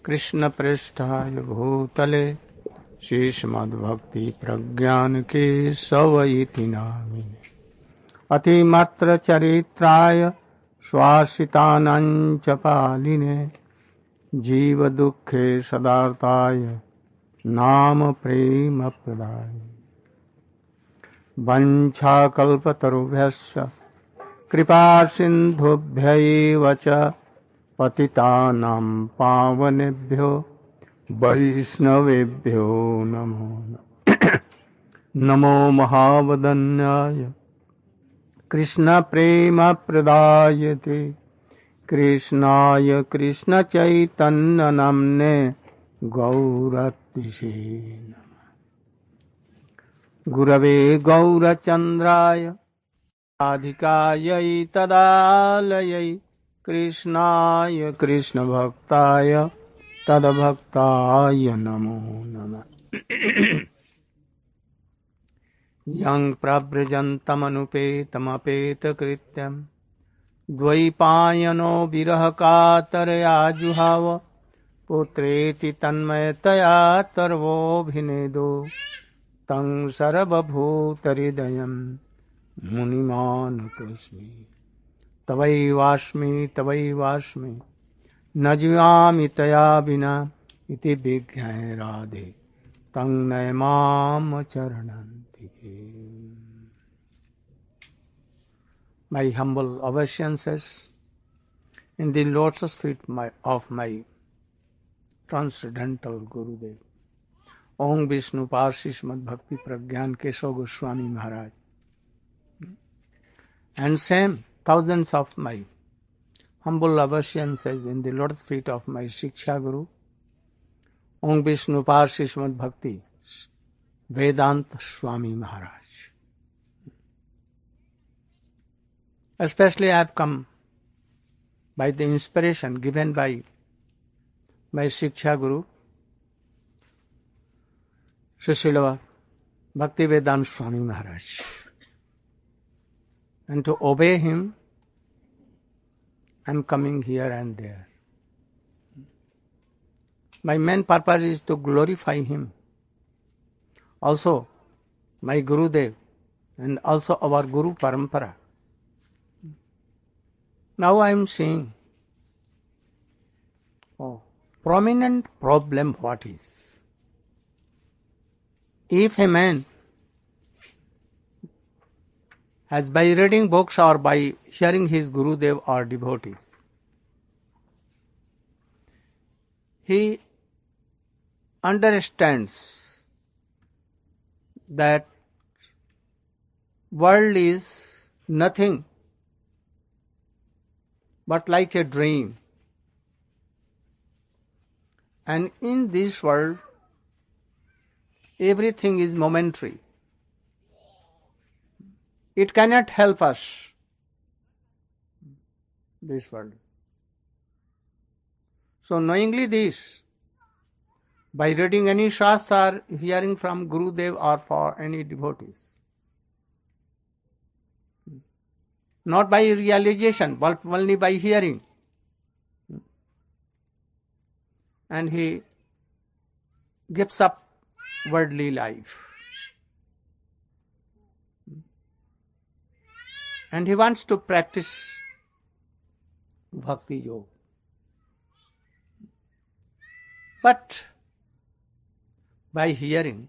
कृष्ण पृष्ठाय भूतले श्रीमद्भक्ति प्रज्ञान के सवैति नामिने अतिमात्र चरित्राय स्वासितानां च पालिने जीव दुःखे सदार्ताय नाम प्रेम प्रदाय वंशाकल्पतरुभ्यश्च कृपा सिन्धुभ्यैव च पतितानां पावनेभ्यो वैष्णवेभ्यो नमो नमो महावदन्याय कृष्ण प्रेम प्रदायते कृष्णाय कृष्ण चैतन्य नाम्ने गौरतिसे नमः गुरवे गौरचन्द्राय राधिकायै तदालयै कृष्णाय कृष्ण भक्ताय तद्भक्ताय नमो नमः यं प्रव्रजन्तमनुपेतमपेतकृत्यं द्वैपायनो विरह कातरया जुहाव पुत्रेति तन्मयतया तर्वोऽभिनेदो तं सर्वभूतहृदयं मुनिमानुतोऽस्मि तवैवास्मि न जीवामि तया विना इति विज्ञाय राधे तं नयमाम चरणन्तिके। My humble obeisances in the lotus feet of my transcendental Gurudev, Om Vishnu Parsi Srimad Bhakti Pragyan Keshav Goswami Maharaj, and same thousands of my humble obeisances in the lotus feet of my Shiksha Guru, Om Vishnu Parsi Srimad Bhakti Vedanta Swami Maharaj. Especially I have come by the inspiration given by my Shiksha Guru, Srila Bhakti Vedanta Swami Maharaj. And to obey him, I am coming here and there. My main purpose is to glorify him. Also, my Gurudev and also our Guru Parampara. Now I am seeing prominent problem what is. If a man has by reading books or by hearing his Gurudev or devotees, he understands that world is nothing but like a dream. And in this world, everything is momentary. It cannot help us, this world. So knowingly this, by reading any shastra or hearing from Gurudev or for any devotees, not by realization, but only by hearing, and he gives up worldly life. And he wants to practice Bhakti Yoga. But by hearing,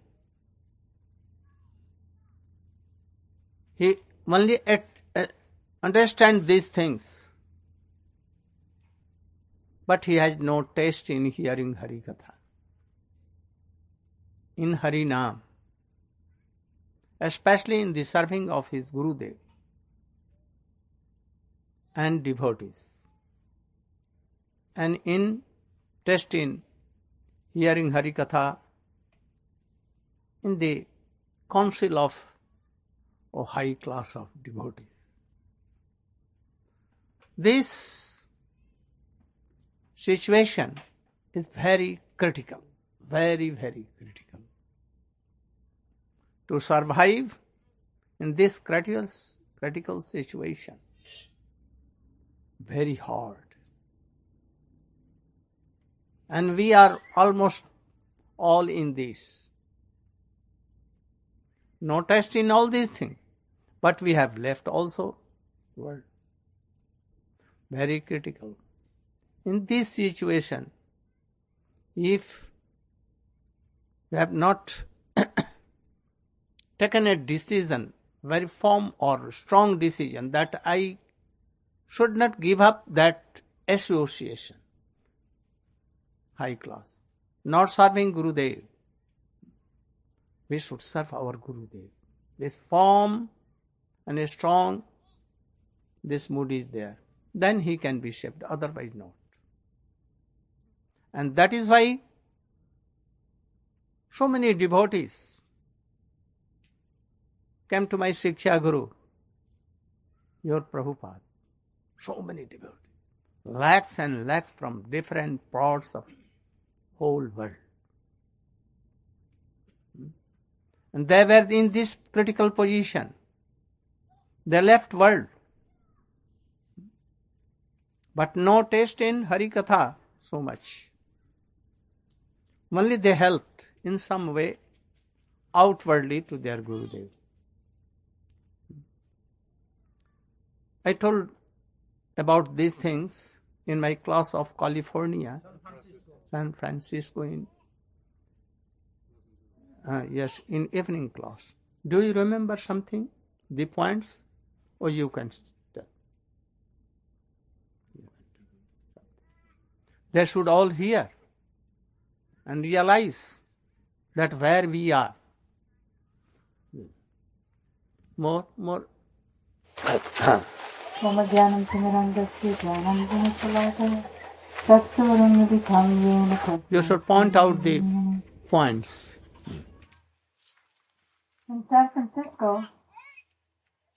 he only understands these things, but he has no taste in hearing Harikatha, in Harinam, especially in the serving of his Gurudev and devotees, and in taste in hearing Harikatha in the council of a high class of devotees. This situation is very critical, very, very critical. To survive in this critical situation, very hard. And we are almost all in this. No taste in all these things. But we have left also world. Very critical. In this situation, if we have not taken a decision, very firm or strong decision, that I should not give up that association, high class, not serving Gurudev. We should serve our Gurudev. This firm and a strong, this mood is there. Then he can be shaped, otherwise not. And that is why so many devotees came to my Shiksha Guru, your Prabhupada. So many devotees. Lakhs and lakhs from different parts of whole world. And they were in this critical position. They left world. But no taste in Harikatha so much. Only they helped in some way outwardly to their Gurudev. I told about these things in my class of California, San Francisco, in evening class. Do you remember something? The points? Or you can tell? They should all hear and realize that where we are. More. You should point out the points. In San Francisco,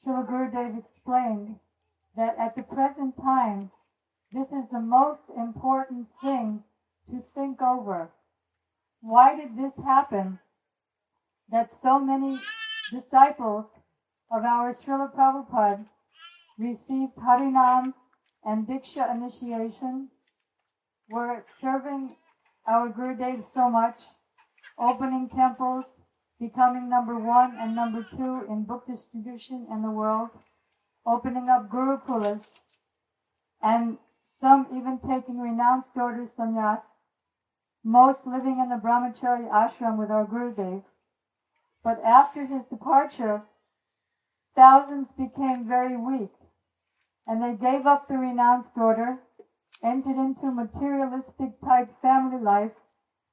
Srila Gurudev explained that at the present time, this is the most important thing to think over. Why did this happen? That so many disciples of our Srila Prabhupada received Harinam and Diksha initiation, were serving our Gurudev so much, opening temples, becoming number 1 and number 2 in book distribution in the world, opening up Gurukulas, and some even taking renounced orders sannyas, most living in the brahmachari ashram with our Gurudev. But after his departure, thousands became very weak, and they gave up the renounced order, entered into materialistic type family life,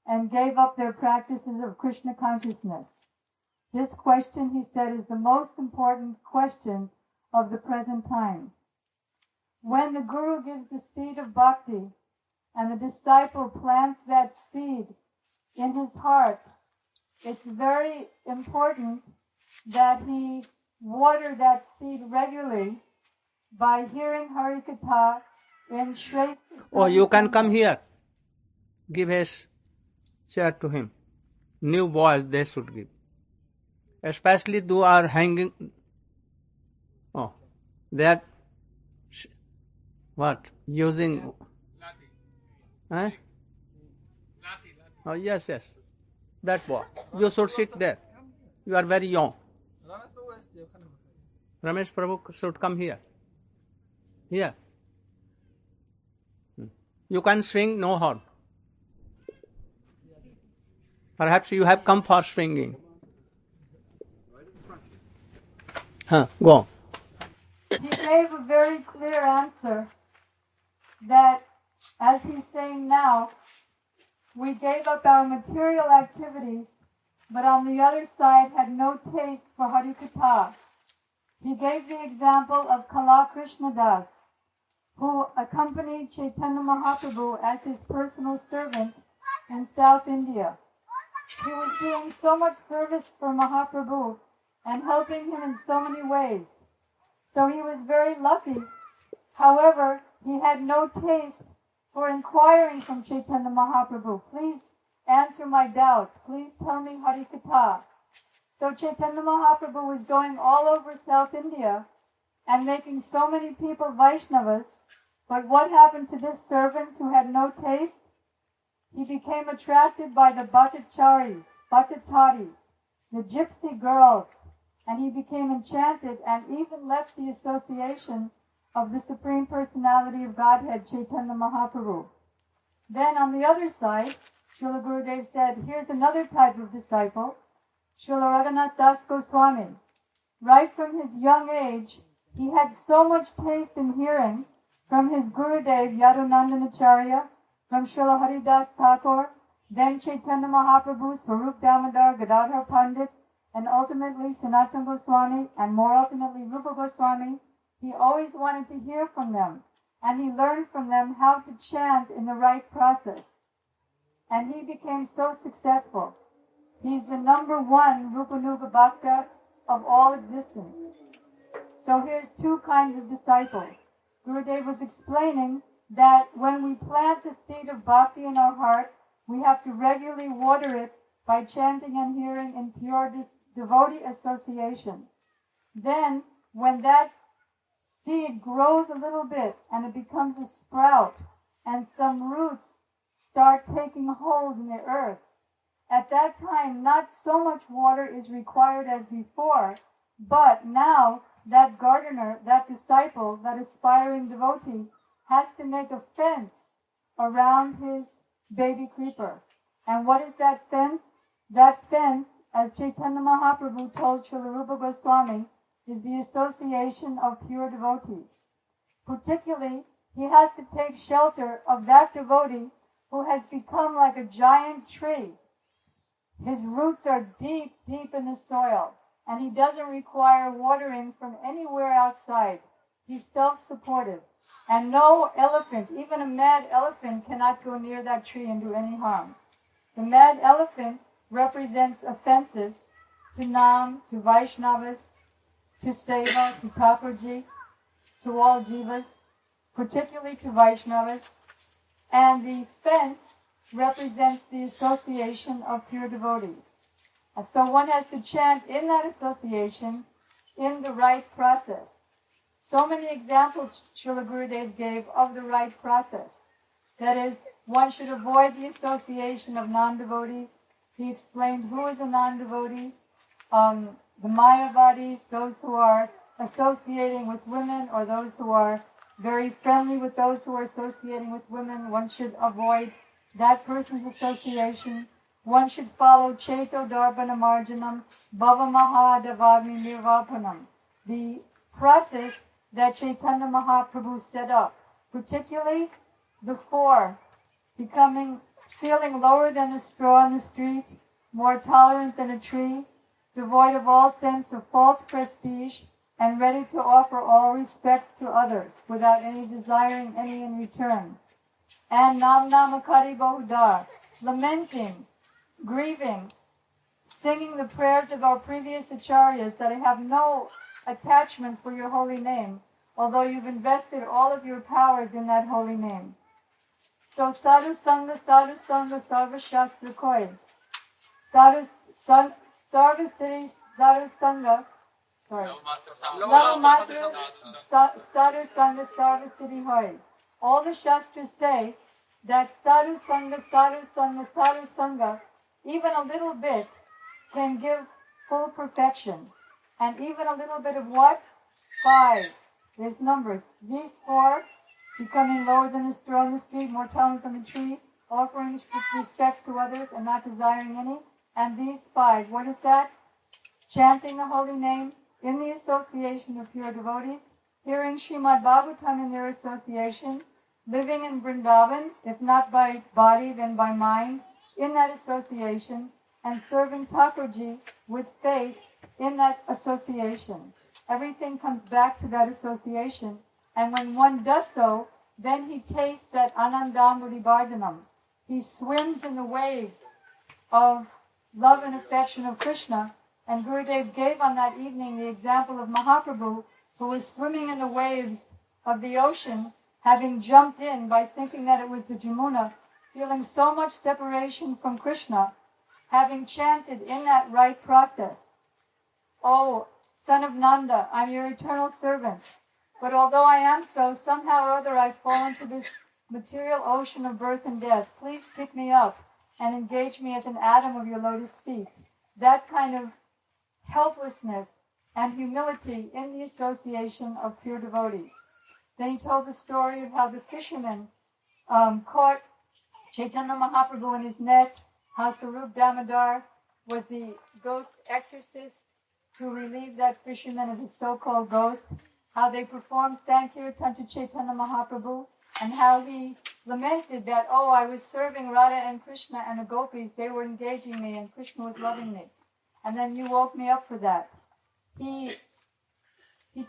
and gave up their practices of Krishna consciousness. This question, he said, is the most important question of the present time. When the Guru gives the seed of bhakti, and the disciple plants that seed in his heart, it's very important that he water that seed regularly by hearing Harikatha in Shreya. Oh, you can come here. Give his chair to him. New boys they should give. Especially those are hanging. Oh, they are what? Using. Eh? Oh, yes. That boy. You should sit there. You are very young. Ramesh Prabhu should come here. Here. You can swing, no horn. Perhaps you have come for swinging. Go on. He gave a very clear answer that, as he's saying now, we gave up our material activities, but on the other side had no taste for Harikatha. He gave the example of Kala Krishnadas, who accompanied Chaitanya Mahaprabhu as his personal servant in South India. He was doing so much service for Mahaprabhu and helping him in so many ways. So he was very lucky. However, he had no taste for inquiring from Chaitanya Mahaprabhu, please answer my doubts, please tell me Harikatha. So Chaitanya Mahaprabhu was going all over South India and making so many people Vaishnavas, but what happened to this servant who had no taste? he became attracted by the Bhattacharys, the gypsy girls, and he became enchanted and even left the association of the Supreme Personality of Godhead, Chaitanya Mahaprabhu. Then on the other side, Srila Gurudev said, here's another type of disciple, Srila Raghunath Das Goswami. Right from his young age, he had so much taste in hearing from his Gurudev Yadunandanacharya, from Srila Haridas Thakur, then Chaitanya Mahaprabhu, Swarup Damodar, Gadadhar Pandit, and ultimately Sanatana Goswami, and more ultimately Rupa Goswami. He always wanted to hear from them, and he learned from them how to chant in the right process. And he became so successful. He's the number one Rupanuga Bhakta of all existence. So here's two kinds of disciples. Gurudev was explaining that when we plant the seed of bhakti in our heart, we have to regularly water it by chanting and hearing in pure devotee association. Then, when that seed grows a little bit and it becomes a sprout and some roots start taking hold in the earth, at that time not so much water is required as before, but now that gardener, that disciple, that aspiring devotee has to make a fence around his baby creeper. And what is that fence? That fence, as Chaitanya Mahaprabhu told Srila Rupa Goswami, is the association of pure devotees. Particularly, he has to take shelter of that devotee who has become like a giant tree. His roots are deep, deep in the soil, and he doesn't require watering from anywhere outside. He's self-supportive. And no elephant, even a mad elephant, cannot go near that tree and do any harm. The mad elephant represents offenses to Nam, to Vaishnavas, to Seva, to Thakurji, to all jivas, particularly to Vaishnavas. And the fence represents the association of pure devotees. And so one has to chant in that association in the right process. So many examples Srila Gurudev gave of the right process. That is, one should avoid the association of non-devotees. He explained who is a non-devotee. The Mayavadis, those who are associating with women, or those who are very friendly with those who are associating with women, one should avoid that person's association. One should follow Cheto Darbana Marjanam, Bhava Mahadavagni Nirvapanam, the process that Chaitanya Mahaprabhu set up, particularly the four, feeling lower than a straw in the street, more tolerant than a tree, devoid of all sense of false prestige, and ready to offer all respects to others without any desiring any in return. And Nam Namakari Bahudar, lamenting, grieving, singing the prayers of our previous acharyas that have no attachment for your holy name, although you've invested all of your powers in that holy name. So Sadhu Sangha, Sarva Shastra Koi. Sarva Siddhi, Sadhu Sangha, Lava Matra, Sadhu Sangha, Sarva Siddhi Hoi. All the Shastras say that Sadhu Sangha, Sadhu Sangha, Sadhu Sangha, even a little bit can give full perfection. And even a little bit of what? 5. There's numbers. These 4, becoming lower than the straw in the street, more tolerant than the tree, offering respects to others and not desiring any. And these 5, what is that? Chanting the holy name in the association of pure devotees, hearing Srimad Bhagavatam in their association, living in Vrindavan, if not by body, then by mind, in that association, and serving Thakurji with faith in that association. Everything comes back to that association, and when one does so, then he tastes that Anandamuri Bhardanam. He swims in the waves of love and affection of Krishna, and Gurudev gave on that evening the example of Mahaprabhu, who was swimming in the waves of the ocean, having jumped in by thinking that it was the Jamuna, feeling so much separation from Krishna, having chanted in that right process, "Oh, son of Nanda, I'm your eternal servant. But although I am so, somehow or other I fall into this material ocean of birth and death. Please pick me up and engage me as an atom of your lotus feet. That kind of helplessness and humility in the association of pure devotees. Then he told the story of how the fisherman caught Chaitanya Mahaprabhu in his net, how Sarup Damodar was the ghost exorcist to relieve that fisherman of his so-called ghost, how they performed Sankirtan to Chaitanya Mahaprabhu, and how he lamented that, oh, I was serving Radha and Krishna and the gopis, they were engaging me and Krishna was loving me. And then you woke me up for that. He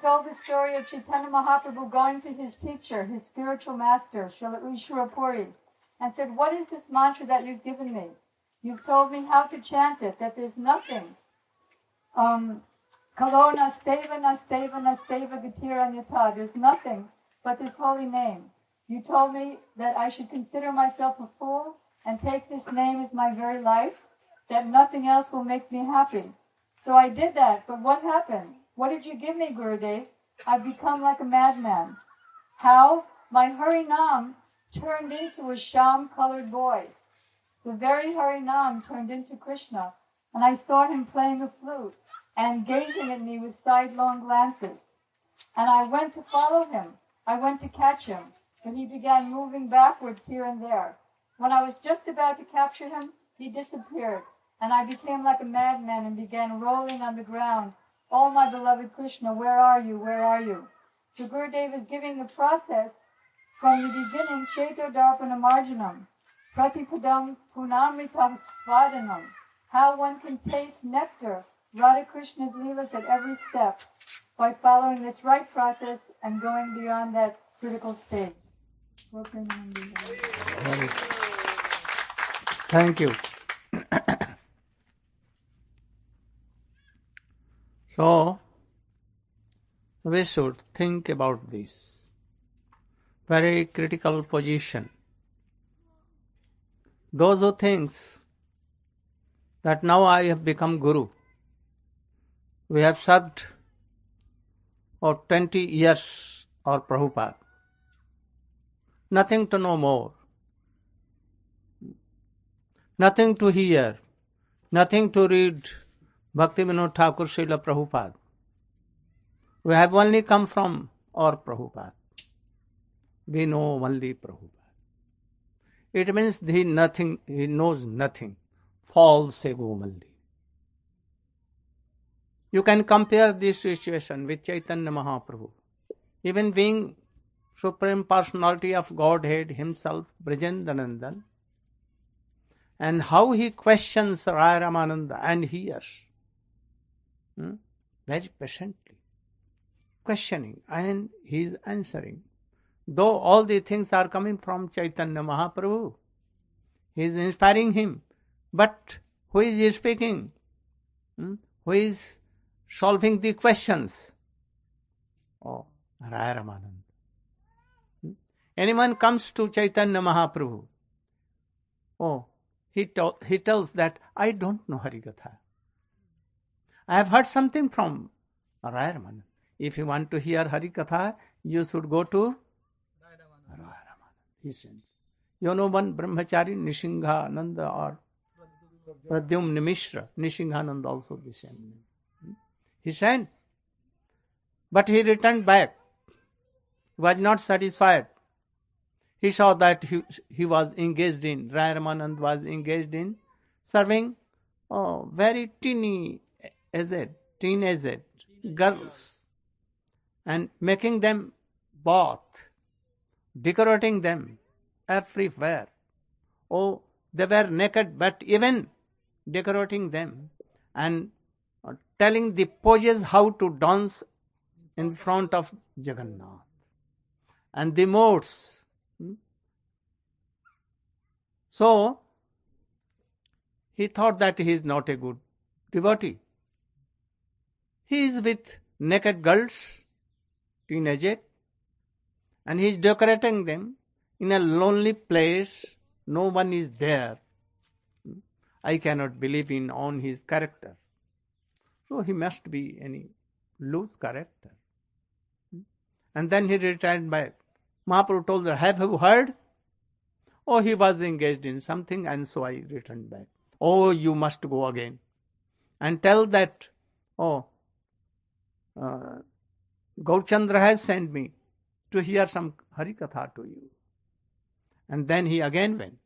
told the story of Chaitanya Mahaprabhu going to his teacher, his spiritual master, Srila Ishvara Puri, and said, what is this mantra that you've given me? You've told me how to chant it, that there's nothing. Kalo nasteva nasteva nasteva gatiranyata. There's nothing but this holy name. You told me that I should consider myself a fool and take this name as my very life, that nothing else will make me happy. So I did that, but what happened? What did you give me, Gurudev? I've become like a madman. How? My Harinam turned into a sham-colored boy. The very Harinam turned into Krishna, and I saw him playing a flute and gazing at me with sidelong glances. And I went to follow him. I went to catch him, but he began moving backwards here and there. When I was just about to capture him, he disappeared, and I became like a madman and began rolling on the ground. Oh, my beloved Krishna, where are you? Where are you? So Gurudev is giving the process from the beginning, Cheto Darpana Marjanam, Pratipadam Punamritam Svadanam, how one can taste nectar, Radha Krishna's leelas at every step, by following this right process and going beyond that critical stage. Thank you. So, we should think about this very critical position. Those who thinks that now I have become Guru, we have served for 20 years or Prabhupada, nothing to know more, nothing to hear, nothing to read Bhakti Vinod Thakur Srila Prabhupada. We have only come from our Prabhupada. We know only Prabhupada. It means he knows nothing. False ego only. You can compare this situation with Chaitanya Mahaprabhu. Even being Supreme Personality of Godhead himself, Brajendanandan, and how he questions Raya Ramananda and hears very patiently, questioning, and he is answering. Though all the things are coming from Chaitanya Mahaprabhu, he is inspiring him. But who is speaking? Who is solving the questions? Oh, Raya Ramananda. Anyone comes to Chaitanya Mahaprabhu, he tells that I don't know Harikatha. I have heard something from Raya Ramananda. If you want to hear Harikatha, you should go to Raya Ramananda. He says, you know one brahmachari, Nishingananda or Pradyumna Mishra. Nishingananda also the same name. He said, but he returned back. He was not satisfied. He saw that he was engaged in, Raya Ramananda was engaged in serving very teenage girls and making them bath, decorating them everywhere. Oh, they were naked, but even decorating them and telling the poses how to dance in front of Jagannath and the modes. So, he thought that he is not a good devotee. He is with naked girls, teenagers, and he is decorating them in a lonely place. No one is there. I cannot believe on his character. So he must be any loose character. And then he returned back. Mahaprabhu told her, have you heard Oh, he was engaged in something, and so I returned back. Oh, you must go again and tell that, oh, Gaurchandra has sent me to hear some Harikatha to you. And then he again went.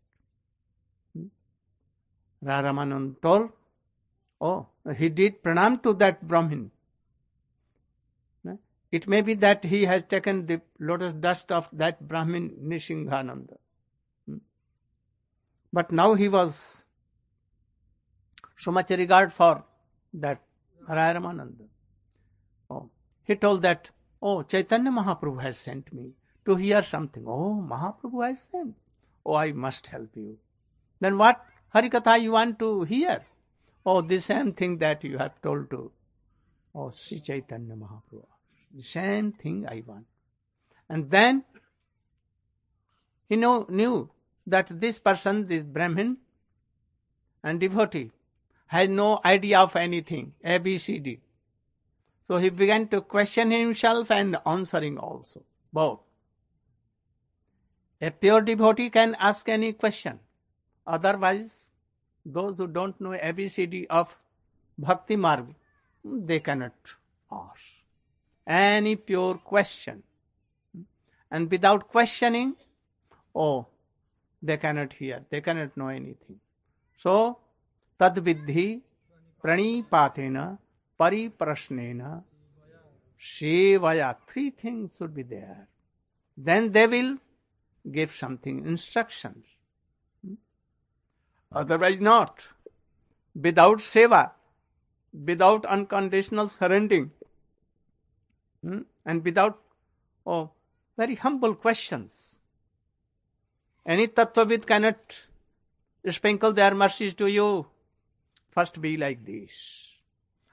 Ramanand told, oh, he did pranam to that Brahmin. It may be that he has taken the lotus dust of that Brahmin Nishinghananda. But now he was so much regard for that Ramananda. Oh, he told that, oh, Chaitanya Mahaprabhu has sent me to hear something. Oh, Mahaprabhu has sent. Oh, I must help you. Then what Harikatha you want to hear? Oh, the same thing that you have told to, oh, Sri Chaitanya Mahaprabhu. The same thing I want. And then he knew that this person, this Brahmin and devotee, had no idea of anything, ABCD. So he began to question himself and answering also, both. A pure devotee can ask any question. Otherwise, those who don't know ABCD of Bhakti Marg, they cannot ask any pure question. And without questioning, oh, they cannot hear, they cannot know anything. So, tad vidhi pranipatena pariprasnena sevaya. Three things should be there. Then they will give something, instructions. Otherwise not. Without seva, without unconditional surrendering, and without very humble questions, any tattvavid cannot sprinkle their mercies to you. First be like this.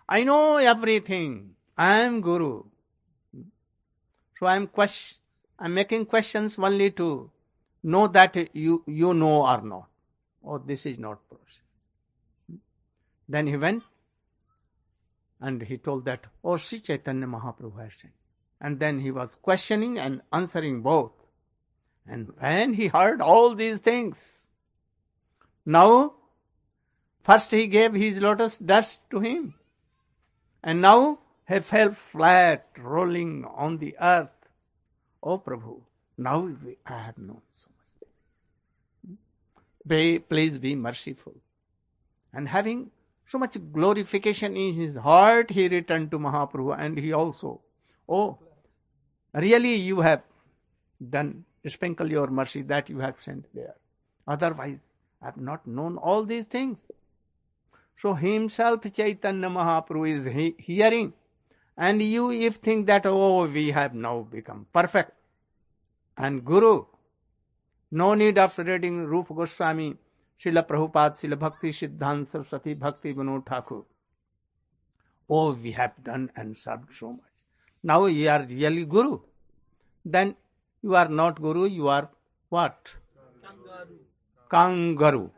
I know everything. I am Guru. So I am making questions only to know that you know or not. Oh, this is not possible. Then he went and he told that, oh, Sri Chaitanya Mahaprabhu has sent. And then he was questioning and answering both. And when he heard all these things, now, first he gave his lotus dust to him. And now he fell flat, rolling on the earth. Oh, Prabhu, now I have known so much. Please be merciful. And having so much glorification in his heart, he returned to Mahaprabhu, and he also, oh, really you have done, sprinkle your mercy that you have sent there. Otherwise, I have not known all these things. So himself, Chaitanya Mahaprabhu, is hearing. And you if think that, oh, we have now become perfect and Guru, no need of reading Rupa Goswami, Srila Prabhupada, Srila Bhakti Siddhanta Saraswati, Bhakti Vinod Thakur. Oh, we have done and served so much. Now you are really Guru. Then you are not Guru, you are what? Kangaroo.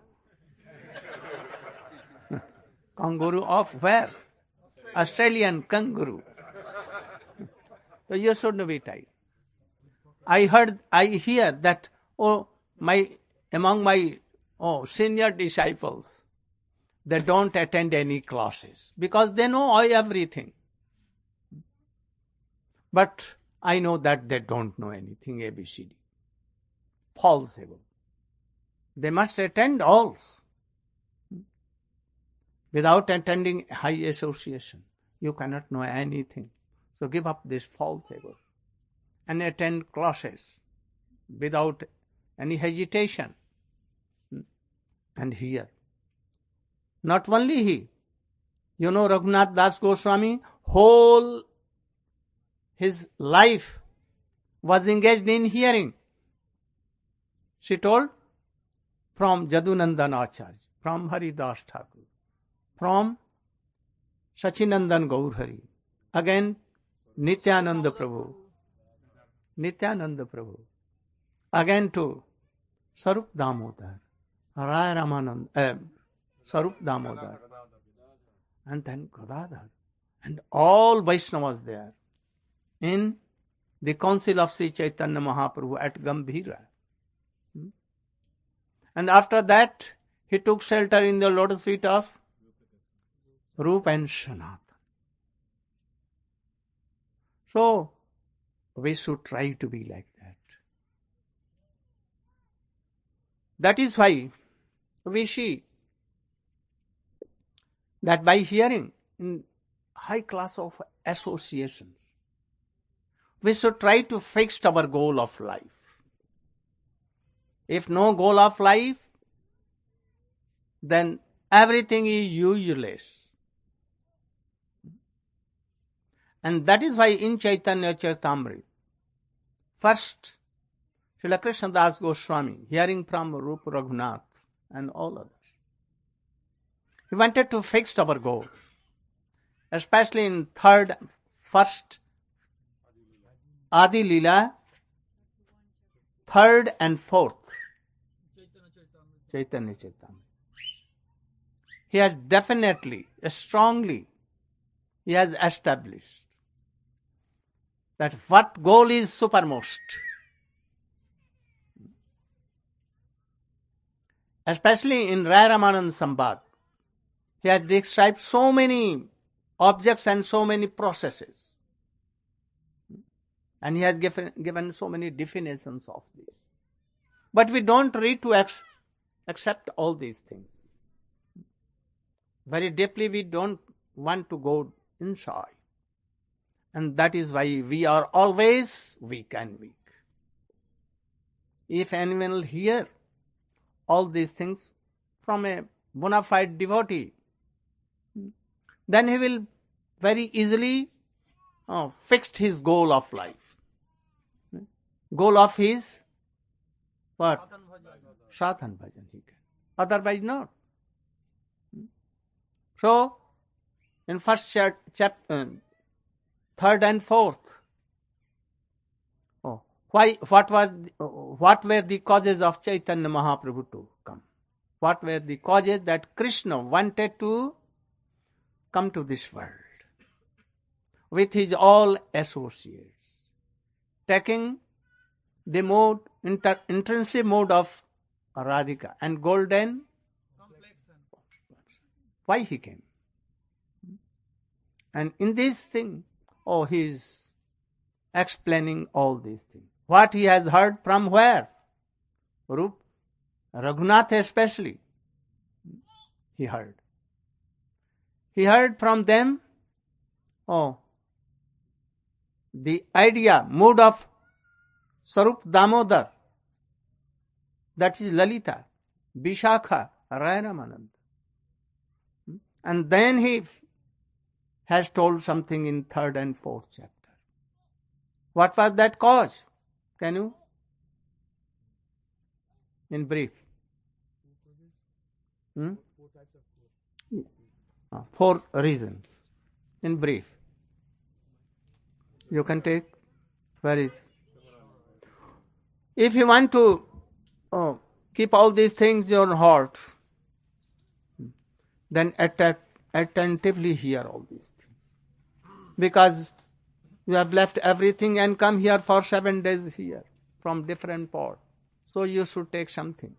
Kangaroo of where? Australian kangaroo. So you shouldn't be tired. I hear that, among my senior disciples, they don't attend any classes because they know everything. But I know that they don't know anything ABCD. False ego. They must attend all. Without attending high association, you cannot know anything. So give up this false ego and attend classes without any hesitation. And hear. Not only he, Raghunath Das Goswami, whole his life was engaged in hearing. She told, from Jadunandan Acharya, from Haridas Thakur, from Sachinandan Gaurhari, again Nityananda Prabhu, again to Sarup Damodar, Rai Ramanand, Sarup Damodar, and then Gadadhar, and all Vaishnavas there in the council of Sri Chaitanya Mahaprabhu at Gambhira. And after that, he took shelter in the lotus feet of Rupa and Sanatana. So, we should try to be like that. That is why we see that by hearing in high class of associations, we should try to fix our goal of life. If no goal of life, then everything is useless. And that is why in Chaitanya Charitamrita, first, Srila Krishnadas Goswami, hearing from Rupa Raghunath and all others, he wanted to fix our goal, especially in first Adi Leela, third and fourth Chaitanya Charitamrita. He has definitely, strongly, he has established that what goal is supermost. Especially in Rai Ramanand Sambad, he has described so many objects and so many processes. And he has given so many definitions of this. But we don't read to accept all these things. Very deeply we don't want to go inside. And that is why we are always weak and weak. If anyone will hear all these things from a bona fide devotee, then he will very easily fix his goal of life. Goal of his what? Sadhana Bhajan he can. Otherwise not. So, in first chapter, third and fourth, what were the causes of Chaitanya Mahaprabhu to come? What were the causes that Krishna wanted to come to this world with his all associates, taking the mode, intrinsic mode of Radhika and golden complexion. Why he came? And in this thing, he is explaining all these things. What he has heard from where? Rup, Raghunath especially. He heard. He heard from them, the idea, mood of Sarup Damodar, that is Lalita, Vishakha, Rai Ramananda. And then he has told something in third and fourth chapter. What was that cause? Can you? In brief. 4 reasons. In brief. You can take. Where is? If you want to keep all these things in your heart, then attentively hear all these things. Because you have left everything and come here for 7 days here from different parts. So you should take something.